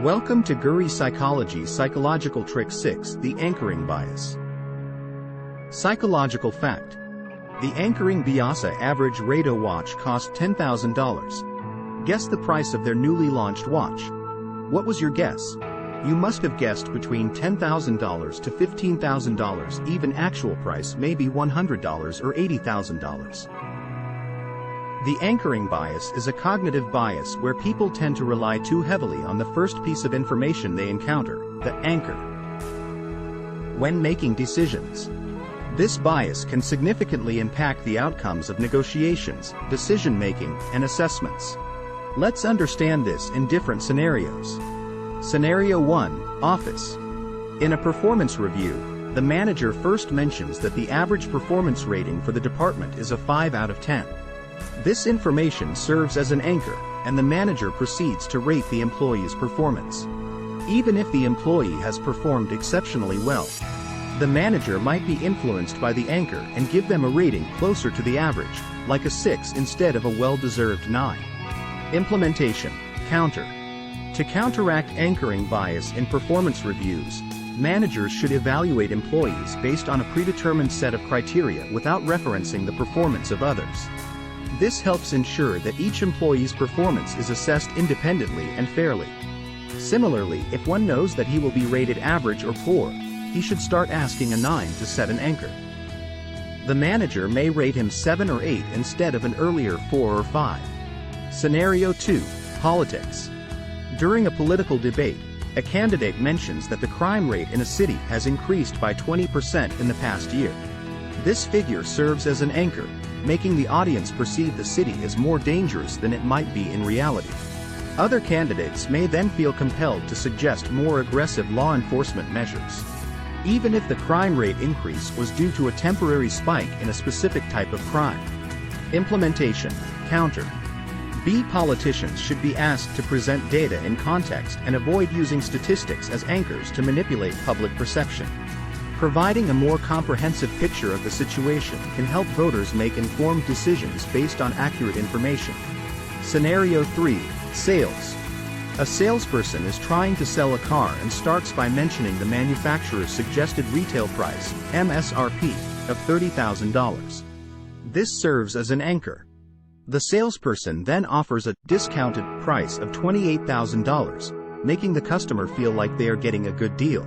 Welcome to Guri Psychology Psychological Trick 6, the anchoring bias. Psychological fact. The anchoring bias average Rado watch cost $10,000. Guess the price of their newly launched watch. What was your guess? You must have guessed between $10,000 to $15,000, even actual price may be $100 or $80,000. The anchoring bias is a cognitive bias where people tend to rely too heavily on the first piece of information they encounter, the anchor, when making decisions. This bias can significantly impact the outcomes of negotiations, decision-making, and assessments. Let's understand this in different scenarios. Scenario 1, Office. In a performance review, the manager first mentions that the average performance rating for the department is a 5 out of 10. This information serves as an anchor, and the manager proceeds to rate the employee's performance. Even if the employee has performed exceptionally well, the manager might be influenced by the anchor and give them a rating closer to the average, like a 6 instead of a well-deserved 9. Implementation. Counter. To counteract anchoring bias in performance reviews, managers should evaluate employees based on a predetermined set of criteria without referencing the performance of others. This helps ensure that each employee's performance is assessed independently and fairly. Similarly, if one knows that he will be rated average or poor, he should start asking a 9 to set an anchor. The manager may rate him 7 or 8 instead of an earlier 4 or 5. Scenario 2, Politics. During a political debate, a candidate mentions that the crime rate in a city has increased by 20% in the past year. This figure serves as an anchor, making the audience perceive the city as more dangerous than it might be in reality. Other candidates may then feel compelled to suggest more aggressive law enforcement measures, even if the crime rate increase was due to a temporary spike in a specific type of crime. Implementation. Counter. Politicians should be asked to present data in context and avoid using statistics as anchors to manipulate public perception. Providing a more comprehensive picture of the situation can help voters make informed decisions based on accurate information. Scenario 3, Sales. A salesperson is trying to sell a car and starts by mentioning the manufacturer's suggested retail price, MSRP, of $30,000. This serves as an anchor. The salesperson then offers a discounted price of $28,000, making the customer feel like they are getting a good deal.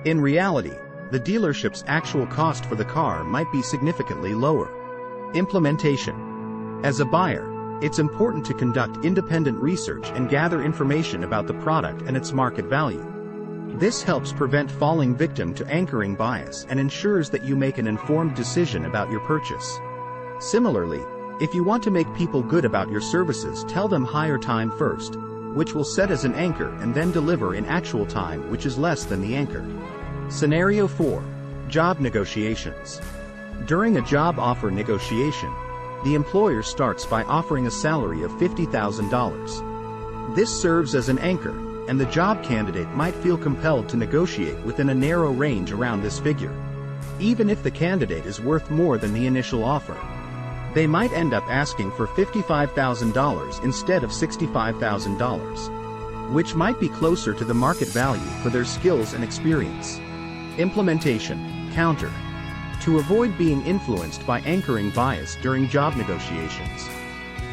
In reality, the dealership's actual cost for the car might be significantly lower. Implementation. As a buyer, it's important to conduct independent research and gather information about the product and its market value. This helps prevent falling victim to anchoring bias and ensures that you make an informed decision about your purchase. Similarly, if you want to make people good about your services, tell them hire time first, which will set as an anchor, and then deliver in actual time, which is less than the anchor. Scenario 4, Job Negotiations. During a job offer negotiation, the employer starts by offering a salary of $50,000. This serves as an anchor, and the job candidate might feel compelled to negotiate within a narrow range around this figure. Even if the candidate is worth more than the initial offer, they might end up asking for $55,000 instead of $65,000, which might be closer to the market value for their skills and experience. Implementation. Counter. To avoid being influenced by anchoring bias during job negotiations,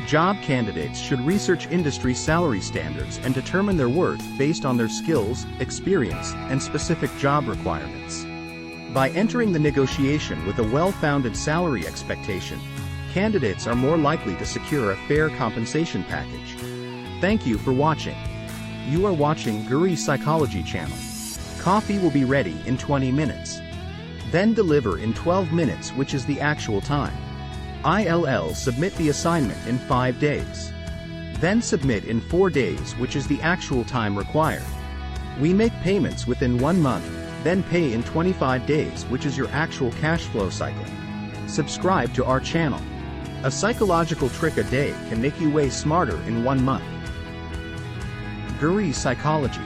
job candidates should research industry salary standards and determine their worth based on their skills, experience, and specific job requirements. By entering the negotiation with a well-founded salary expectation, candidates are more likely to secure a fair compensation package. Thank you for watching. You are watching Guri Psychology channel. Coffee will be ready in 20 minutes. Then deliver in 12 minutes, which is the actual time. Submit the assignment in 5 days. Then submit in 4 days, which is the actual time required. We make payments within 1 month, then pay in 25 days, which is your actual cash flow cycle. Subscribe to our channel. A psychological trick a day can make you way smarter in 1 month. Guri Psychology.